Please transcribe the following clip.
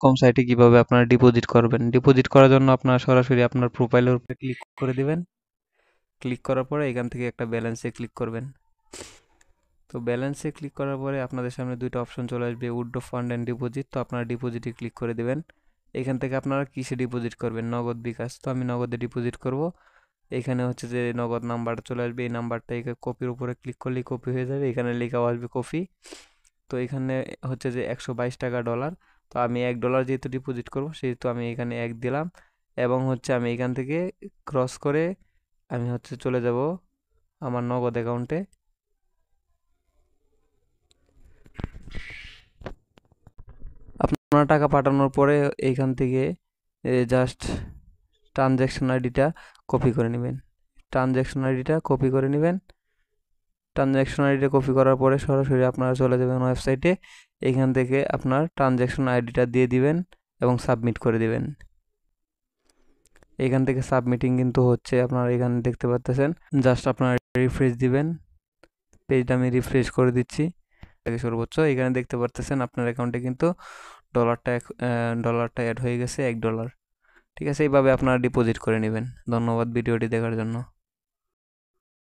কম সাইটে কিভাবে আপনারা ডিপোজিট করবেন। ডিপোজিট করার জন্য আপনারা সরাসরি আপনার প্রোফাইলের উপরে ক্লিক করে দিবেন। ক্লিক করার পরে এখান থেকে একটা ব্যালেন্সে ক্লিক করবেন। তো ব্যালেন্সে ক্লিক করার পরে আপনাদের সামনে দুইটা অপশন চলে আসবে, উইথড্র ফান্ড অ্যান্ড ডিপোজিট। তো আপনারা ডিপোজিটে ক্লিক করে দিবেন। এখান থেকে আপনারা কিসে ডিপোজিট করবেন, নগদ, বিকাশ। তো আমি নগদে ডিপোজিট করব। এখানে হচ্ছে যে নগদ নাম্বারটা চলে আসবে, এই নাম্বারটা কপির উপরে ক্লিক করলেই কপি হয়ে যাবে, এখানে লেখাও আসবে কপি। তো এখানে হচ্ছে যে 122 টাকা ডলার। তো আমি $1 যেহেতু ডিপোজিট করব সেহেতু আমি এখানে 1 দিলাম, এবং হচ্ছে আমি এখান থেকে ক্রস করে আমি হচ্ছে চলে যাব আমার নগদ অ্যাকাউন্টে। আপনার টাকা পাঠানোর পরে এইখান থেকে জাস্ট ট্রানজ্যাকশন আইডিটা কপি করে নেবেন। ট্রানজ্যাকশন আইডিটা কপি করে নেবেন। ট্রানজ্যাকশন আইডিটা কপি করার পরে সরাসরি আপনারা চলে যাবেন ওয়েবসাইটে। এখান থেকে আপনার ট্রানজ্যাকশন আইডিটা দিয়ে দিবেন এবং সাবমিট করে দিবেন। এখান থেকে সাবমিটিং কিন্তু হচ্ছে, আপনারা এখানে দেখতে পাচ্ছেন। জাস্ট আপনারা রিফ্রেশ দিবেন। পেজটা আমি রিফ্রেশ করে দিচ্ছি সর্বোচ্চ। এখানে দেখতে পাচ্ছেন আপনার অ্যাকাউন্টে কিন্তু ডলারটা অ্যাড হয়ে গেছে $1। ঠিক আছে, এইভাবে আপনারা ডিপোজিট করে নেবেন। ধন্যবাদ ভিডিওটি দেখার জন্য।